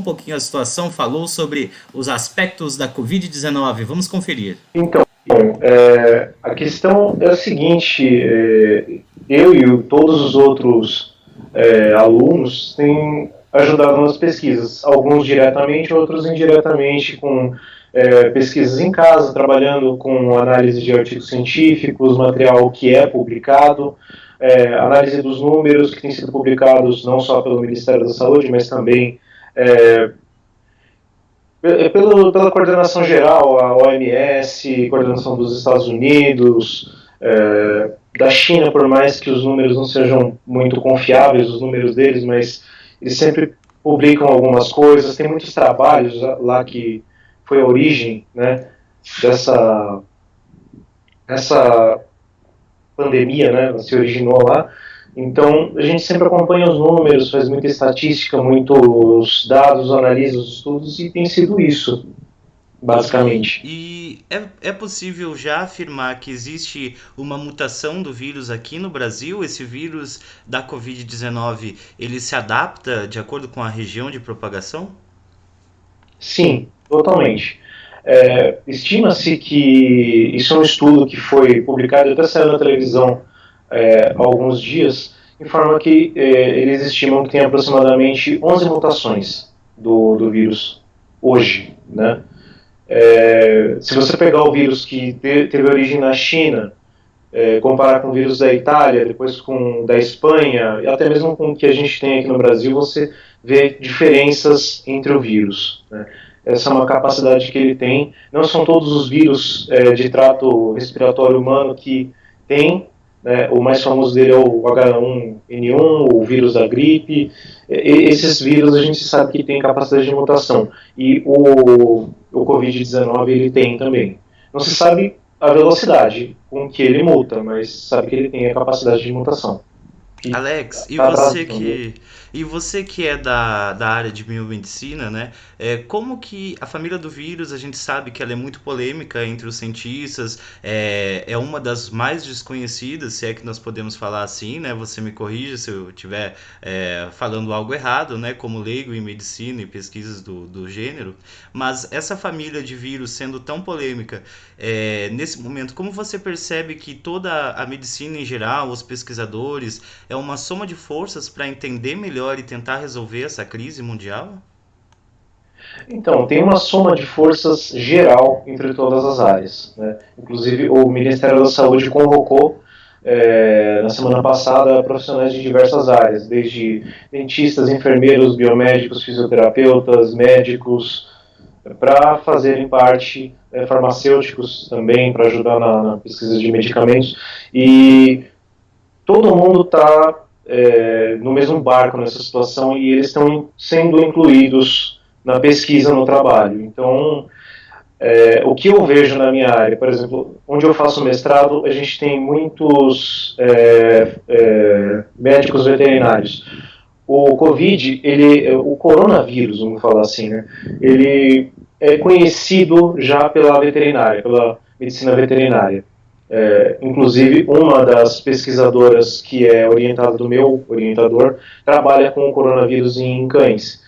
um pouquinho a situação, falou sobre os aspectos da Covid-19. Vamos conferir. Então, a questão é a seguinte: eu e todos os outros alunos têm ajudado nas pesquisas, alguns diretamente, outros indiretamente, com pesquisas em casa, trabalhando com análise de artigos científicos, material que é publicado, análise dos números que têm sido publicados não só pelo Ministério da Saúde, mas também pela coordenação geral, a OMS, coordenação dos Estados Unidos, da China, por mais que os números não sejam muito confiáveis, os números deles, mas eles sempre publicam algumas coisas. Tem muitos trabalhos lá que foi a origem, né, dessa pandemia, né, se originou lá. Então, a gente sempre acompanha os números, faz muita estatística, muitos dados, analisa os estudos, e tem sido isso, basicamente. E é possível já afirmar que existe uma mutação do vírus aqui no Brasil? Esse vírus da Covid-19, ele se adapta de acordo com a região de propagação? Sim, totalmente. Estima-se que isso é um estudo que foi publicado, até saiu na televisão há alguns dias, informa que eles estimam que tem aproximadamente 11 mutações do vírus hoje, né? Se você pegar o vírus que teve origem na China, comparar com o vírus da Itália, depois com o da Espanha, e até mesmo com o que a gente tem aqui no Brasil, você vê diferenças entre o vírus, né? Essa é uma capacidade que ele tem. Não são todos os vírus de trato respiratório humano que tem, né? O mais famoso dele é o H1N1, o vírus da gripe. Esses vírus a gente sabe que tem capacidade de mutação. E o Covid-19 ele tem também. Não se sabe a velocidade com que ele muta, mas sabe que ele tem a capacidade de mutação. Alex, e você que é da área de biomedicina, né? Como que a família do vírus, a gente sabe que ela é muito polêmica entre os cientistas, é uma das mais desconhecidas, se é que nós podemos falar assim, né? Você me corrija se eu estiver falando algo errado, né? Como leigo em medicina e pesquisas do gênero, mas essa família de vírus sendo tão polêmica, nesse momento, como você percebe que toda a medicina em geral, os pesquisadores, é uma soma de forças para entender melhor e tentar resolver essa crise mundial? Então, tem uma soma de forças geral entre todas as áreas, né? Inclusive, o Ministério da Saúde convocou, na semana passada, profissionais de diversas áreas, desde dentistas, enfermeiros, biomédicos, fisioterapeutas, médicos, para fazerem parte, farmacêuticos também, para ajudar na pesquisa de medicamentos. E todo mundo está no mesmo barco nessa situação, e eles estão sendo incluídos na pesquisa, no trabalho. Então, o que eu vejo na minha área, por exemplo, onde eu faço mestrado, a gente tem muitos médicos veterinários. O Covid, o coronavírus, vamos falar assim, né, ele é conhecido já pela veterinária, pela medicina veterinária. Inclusive, uma das pesquisadoras que é orientada do meu orientador trabalha com o coronavírus em cães.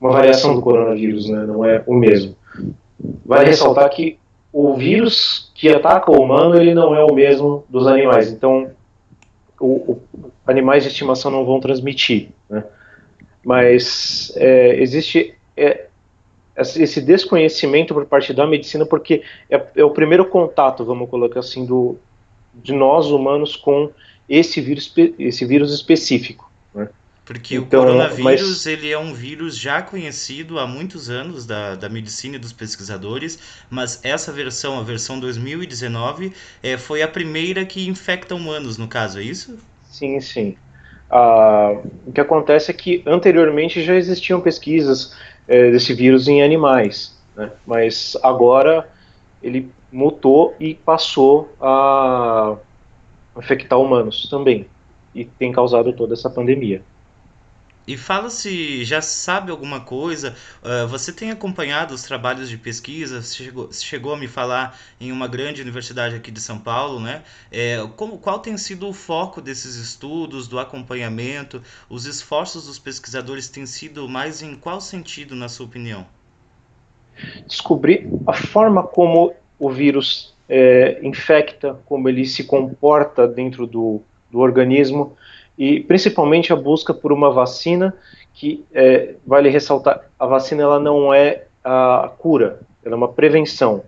Uma variação do coronavírus, né, não é o mesmo. Vale ressaltar que o vírus que ataca o humano, ele não é o mesmo dos animais. Então, animais de estimação não vão transmitir, né? Mas existe esse desconhecimento por parte da medicina, porque é o primeiro contato, vamos colocar assim, de nós humanos com esse vírus específico, né? Porque o Então, coronavírus, ele é um vírus já conhecido há muitos anos da medicina e dos pesquisadores, mas essa versão, a versão 2019, foi a primeira que infecta humanos, no caso, é isso? sim, sim. O que acontece é que anteriormente já existiam pesquisas desse vírus em animais, né? Mas agora ele mutou e passou a infectar humanos também, e tem causado toda essa pandemia. E fala se já sabe alguma coisa. Você tem acompanhado os trabalhos de pesquisa? Chegou a me falar em uma grande universidade aqui de São Paulo, né? Qual tem sido o foco desses estudos, do acompanhamento? Os esforços dos pesquisadores têm sido mais em qual sentido, na sua opinião? Descobrir a forma como o vírus infecta, como ele se comporta dentro do organismo e principalmente a busca por uma vacina que, vale ressaltar, a vacina ela não é a cura, ela é uma prevenção.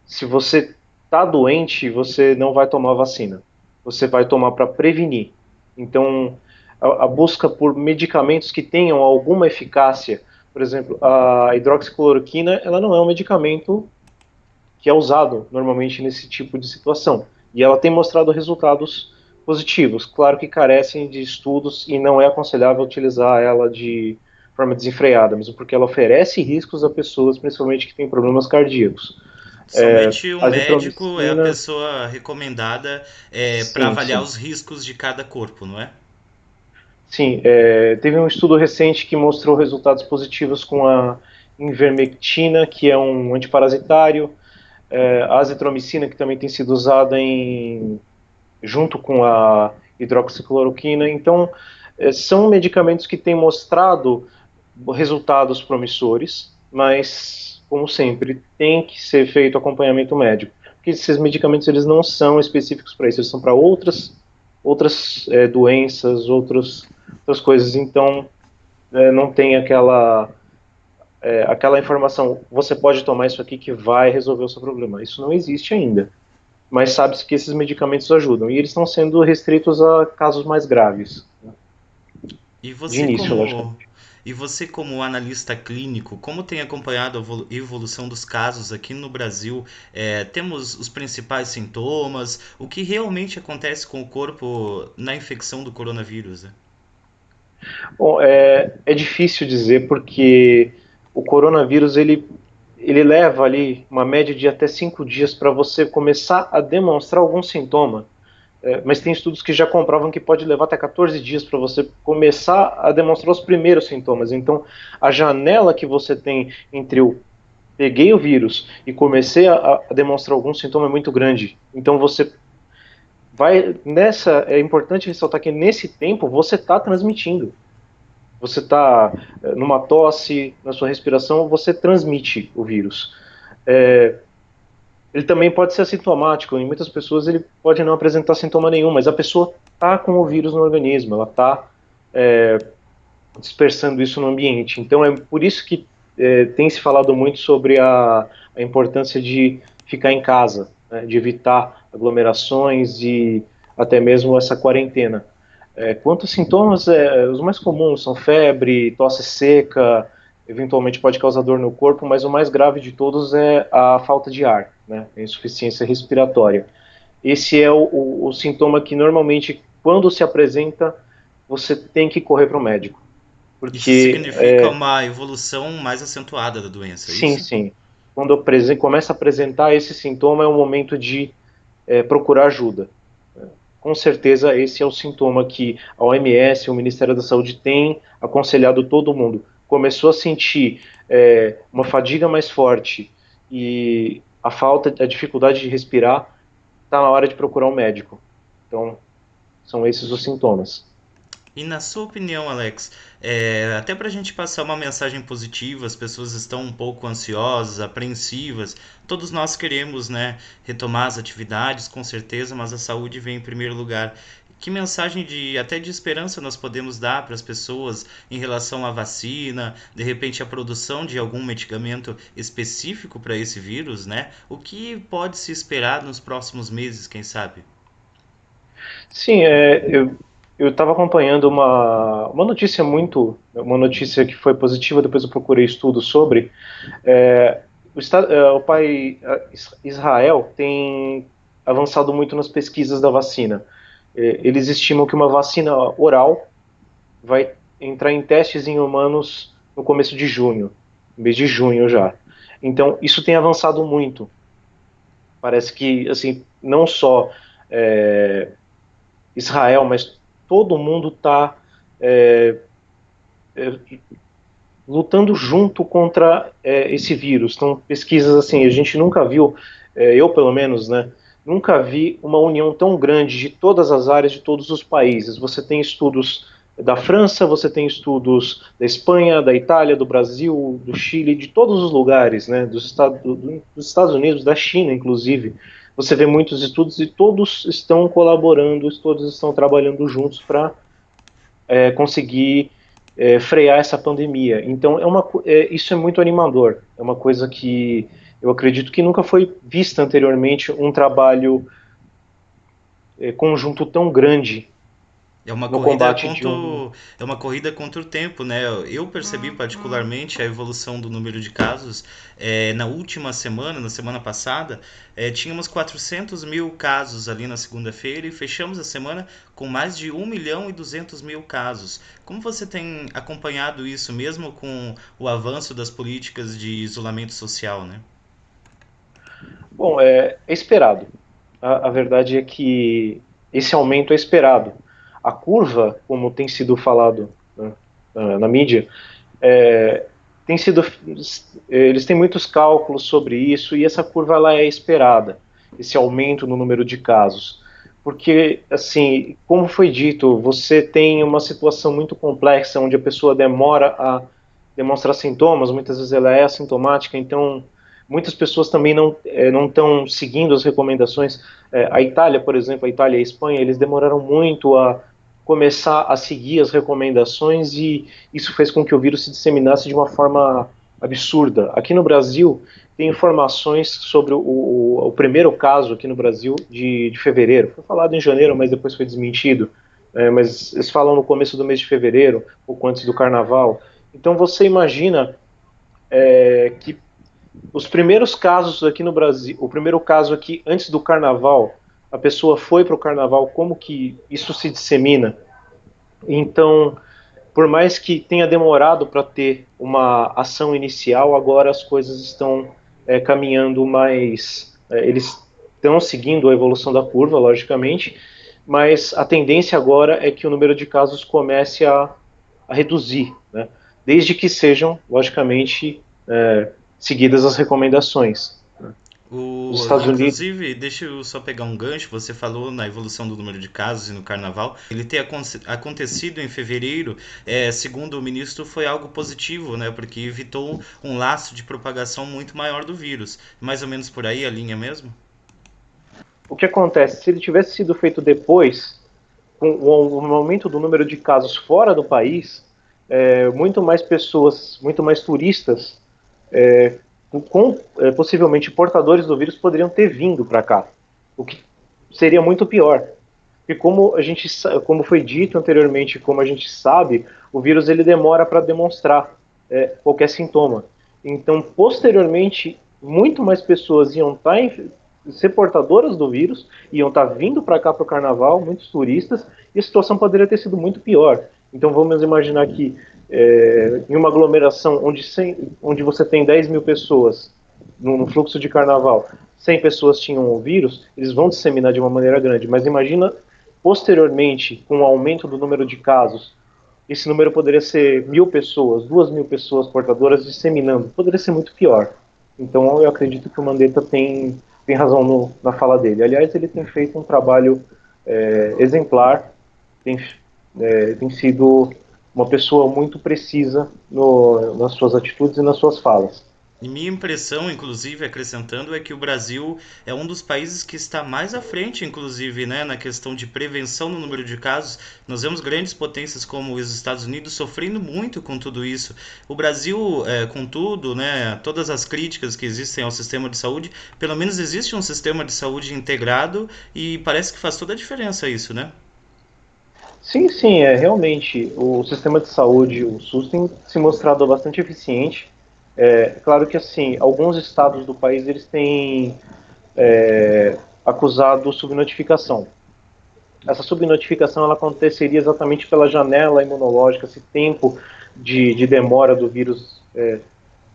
Se você está doente, você não vai tomar vacina, você vai tomar para prevenir. Então, a busca por medicamentos que tenham alguma eficácia, por exemplo, a hidroxicloroquina, ela não é um medicamento que é usado normalmente nesse tipo de situação. E ela tem mostrado resultados positivos. Claro que carecem de estudos e não é aconselhável utilizar ela de forma desenfreada, mesmo porque ela oferece riscos a pessoas, principalmente que têm problemas cardíacos. Somente o médico é a Azitromicina, pessoa recomendada para sim, avaliar sim. os riscos de cada corpo, não é? Sim, teve um estudo recente que mostrou resultados positivos com a invermectina, que é um antiparasitário, a azitromicina, que também tem sido usada junto com a hidroxicloroquina. Então, são medicamentos que têm mostrado resultados promissores, mas, como sempre, tem que ser feito acompanhamento médico, porque esses medicamentos eles não são específicos para isso, eles são para outras doenças, outras coisas. Então, não tem aquela informação, você pode tomar isso aqui que vai resolver o seu problema. Isso não existe ainda. Mas sabe-se que esses medicamentos ajudam. E eles estão sendo restritos a casos mais graves. E De você início, como logicamente. e você como analista clínico, como tem acompanhado a evolução dos casos aqui no Brasil? Temos os principais sintomas, o que realmente acontece com o corpo na infecção do coronavírus, né? Bom, é difícil dizer porque o coronavírus ele leva ali uma média de até 5 dias para você começar a demonstrar algum sintoma. Mas tem estudos que já comprovam que pode levar até 14 dias para você começar a demonstrar os primeiros sintomas. Então, a janela que você tem entre o peguei o vírus e comecei a demonstrar algum sintoma é muito grande. Então, você é importante ressaltar que nesse tempo você está transmitindo. Você está numa tosse, na sua respiração, você transmite o vírus. É, ele também pode ser assintomático. Em muitas pessoas ele pode não apresentar sintoma nenhum, mas a pessoa está com o vírus no organismo, ela está dispersando isso no ambiente. Então é por isso que tem se falado muito sobre a importância de ficar em casa, né, de evitar aglomerações e até mesmo essa quarentena. Quanto aos sintomas, os mais comuns são febre, tosse seca, eventualmente pode causar dor no corpo, mas o mais grave de todos é a falta de ar, né, a insuficiência respiratória. Esse é o sintoma que normalmente, quando se apresenta, você tem que correr para o médico, Isso porque significa uma evolução mais acentuada da doença, é sim, isso? sim, quando começa a apresentar esse sintoma é o momento de procurar ajuda. Com certeza esse é o sintoma que a OMS, o Ministério da Saúde, tem aconselhado todo mundo. Começou a sentir uma fadiga mais forte e a dificuldade de respirar, está na hora de procurar um médico. Então, são esses os sintomas. E na sua opinião, Alex, até para a gente passar uma mensagem positiva, as pessoas estão um pouco ansiosas, apreensivas. Todos nós queremos, né, retomar as atividades, com certeza, mas a saúde vem em primeiro lugar. Que mensagem até de esperança nós podemos dar para as pessoas em relação à vacina, de repente a produção de algum medicamento específico para esse vírus, né? O que pode se esperar nos próximos meses, quem sabe? Sim, eu estava acompanhando uma notícia que foi positiva, depois eu procurei estudos sobre. Israel tem avançado muito nas pesquisas da vacina. Eles estimam que uma vacina oral vai entrar em testes em humanos no começo de junho, no mês de junho já. Então, isso tem avançado muito. Parece que, assim, não só Israel, mas todo mundo está lutando junto contra esse vírus. Então, pesquisas assim, a gente nunca viu, eu pelo menos, né, nunca vi uma união tão grande de todas as áreas de todos os países. Você tem estudos da França, você tem estudos da Espanha, da Itália, do Brasil, do Chile, de todos os lugares, né, dos Estados Unidos, da China, inclusive. Você vê muitos estudos e todos estão colaborando, todos estão trabalhando juntos para conseguir frear essa pandemia. Então, isso é muito animador. É uma coisa que eu acredito que nunca foi vista anteriormente, um trabalho conjunto tão grande É uma no corrida combate contra de um. é uma corrida contra o tempo, né? Eu percebi particularmente a evolução do número de casos na última semana, na semana passada, tínhamos 400 mil casos ali na segunda-feira e fechamos a semana com mais de 1.200.000 casos. Como você tem acompanhado isso, mesmo com o avanço das políticas de isolamento social, né? Bom, é esperado. A verdade é que esse aumento é esperado. A curva, como tem sido falado, né, na mídia, é, tem sido, eles têm muitos cálculos sobre isso e essa curva ela é esperada, esse aumento no número de casos. Porque, assim, como foi dito, você tem uma situação muito complexa onde a pessoa demora a demonstrar sintomas, muitas vezes ela é assintomática, então muitas pessoas também não estão seguindo as recomendações. A Itália, por exemplo, a Itália e a Espanha, eles demoraram muito a começar a seguir as recomendações e isso fez com que o vírus se disseminasse de uma forma absurda. Aqui no Brasil, tem informações sobre o primeiro caso aqui no Brasil de fevereiro. Foi falado em janeiro, mas depois foi desmentido. Mas eles falam no começo do mês de fevereiro, pouco antes do carnaval. Então você imagina que os primeiros casos aqui no Brasil, o primeiro caso aqui antes do carnaval, a pessoa foi para o carnaval, como que isso se dissemina? Então, por mais que tenha demorado para ter uma ação inicial, agora as coisas estão caminhando mais. Eles estão seguindo a evolução da curva, logicamente, mas a tendência agora é que o número de casos comece a reduzir, né? Desde que sejam, logicamente, seguidas as recomendações. Os Estados Unidos. Inclusive, deixa eu só pegar um gancho. Você falou na evolução do número de casos e no carnaval. Ele ter acontecido em fevereiro, segundo o ministro, foi algo positivo, né? Porque evitou um laço de propagação muito maior do vírus. Mais ou menos por aí a linha mesmo? O que acontece? Se ele tivesse sido feito depois, com o aumento do número de casos fora do país, muito mais pessoas, muito mais turistas, possivelmente portadores do vírus, poderiam ter vindo para cá, o que seria muito pior. E como foi dito anteriormente, como a gente sabe, o vírus ele demora para demonstrar qualquer sintoma. Então, posteriormente, muito mais pessoas iam ser portadoras do vírus, iam estar vindo para cá para o carnaval, muitos turistas, e a situação poderia ter sido muito pior. Então vamos imaginar que em uma aglomeração onde você tem 10 mil pessoas no fluxo de carnaval, 100 pessoas tinham o vírus, eles vão disseminar de uma maneira grande. Mas imagina, posteriormente, com o aumento do número de casos, esse número poderia ser 1.000 pessoas, 2.000 pessoas portadoras disseminando, poderia ser muito pior. Então eu acredito que o Mandetta tem razão na fala dele. Aliás, ele tem feito um trabalho exemplar, tem sido uma pessoa muito precisa nas suas atitudes e nas suas falas. E minha impressão, inclusive, acrescentando, é que o Brasil é um dos países que está mais à frente, inclusive, né, na questão de prevenção no número de casos. Nós vemos grandes potências como os Estados Unidos sofrendo muito com tudo isso. O Brasil, contudo, né, todas as críticas que existem ao sistema de saúde, pelo menos existe um sistema de saúde integrado e parece que faz toda a diferença isso, né? Sim, sim, realmente o sistema de saúde, o SUS, tem se mostrado bastante eficiente. Claro que assim, alguns estados do país eles têm acusado subnotificação. Essa subnotificação ela aconteceria exatamente pela janela imunológica, esse tempo de demora do vírus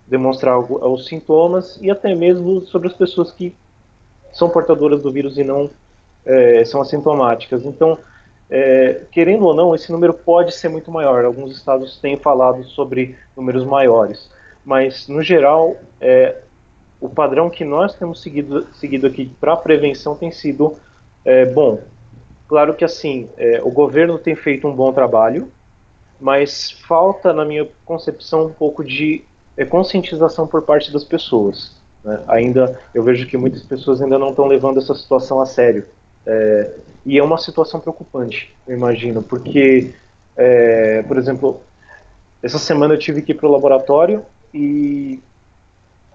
demonstrar os sintomas e até mesmo sobre as pessoas que são portadoras do vírus e não são assintomáticas. Então, querendo ou não, esse número pode ser muito maior. Alguns estados têm falado sobre números maiores, mas no geral, o padrão que nós temos seguido aqui para a prevenção tem sido bom. Claro que assim, o governo tem feito um bom trabalho, mas falta, na minha concepção, um pouco de conscientização por parte das pessoas. Né? Ainda eu vejo que muitas pessoas ainda não estão levando essa situação a sério. E é uma situação preocupante, eu imagino, porque, por exemplo, essa semana eu tive que ir para o laboratório e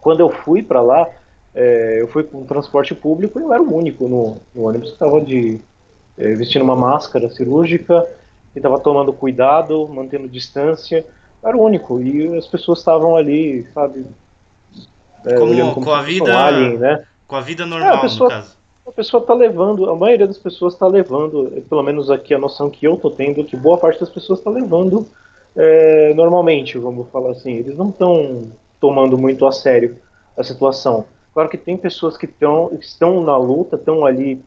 quando eu fui para lá, eu fui com transporte público e eu era o único no ônibus que estava vestindo uma máscara cirúrgica, que estava tomando cuidado, mantendo distância. Eu era o único e as pessoas estavam ali, sabe, olhando Como como se eu fosse um alien, né? com a vida É, normal, no caso. a pessoa está levando, a maioria das pessoas está levando, pelo menos aqui a noção que eu estou tendo, que boa parte das pessoas está levando normalmente, vamos falar assim. Eles não estão tomando muito a sério a situação. Claro que tem pessoas que estão na luta, estão ali,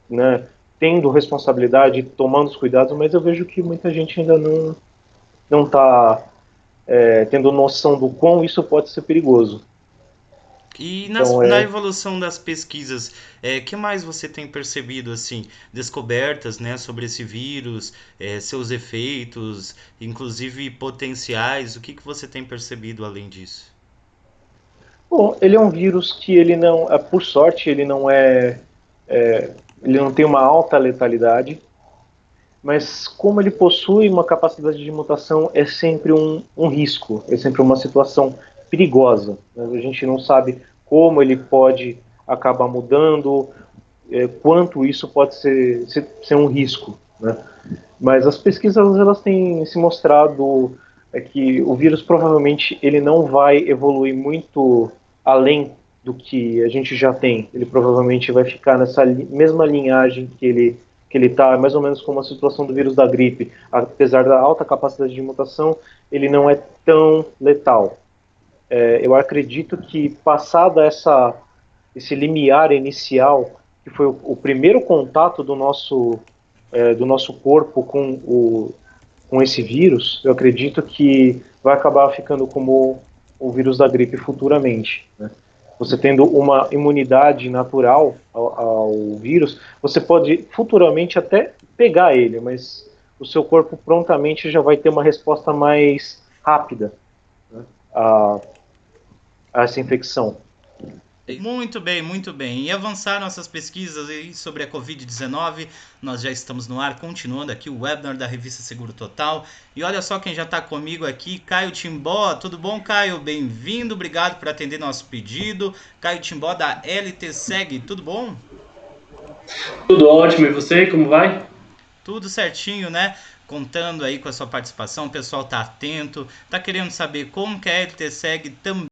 né, tendo responsabilidade, tomando os cuidados, mas eu vejo que muita gente ainda não está tendo noção do quão isso pode ser perigoso. E Então, na evolução das pesquisas, que mais você tem percebido, assim, descobertas, né, sobre esse vírus, seus efeitos, inclusive potenciais, o que você tem percebido além disso? bom, ele é um vírus que ele não, por sorte, ele não tem uma alta letalidade, mas como ele possui uma capacidade de mutação, é sempre um risco, é sempre uma situação perigosa. Né? A gente não sabe como ele pode acabar mudando, quanto isso pode ser um risco. Né? Mas as pesquisas elas têm se mostrado que o vírus provavelmente ele não vai evoluir muito além do que a gente já tem. Ele provavelmente vai ficar nessa mesma linhagem que ele está, mais ou menos como a situação do vírus da gripe. Apesar da alta capacidade de mutação, ele não é tão letal. Eu acredito que passada esse limiar inicial, que foi o primeiro contato do nosso corpo com esse vírus, eu acredito que vai acabar ficando como o vírus da gripe futuramente. Né? Você tendo uma imunidade natural ao vírus, você pode futuramente até pegar ele, mas o seu corpo prontamente já vai ter uma resposta mais rápida, né, a essa infecção. Muito bem, muito bem. E avançar nossas pesquisas aí sobre a Covid-19, nós já estamos no ar, continuando aqui o webinar da revista Seguro Total. E olha só quem já está comigo aqui, Caio Timbó. Tudo bom, Caio? Bem-vindo, obrigado por atender nosso pedido. Caio Timbó da LT Seg, tudo bom? Tudo ótimo, e você, como vai? Tudo certinho, né? Contando aí com a sua participação, o pessoal tá atento, tá querendo saber como que a LT Seg também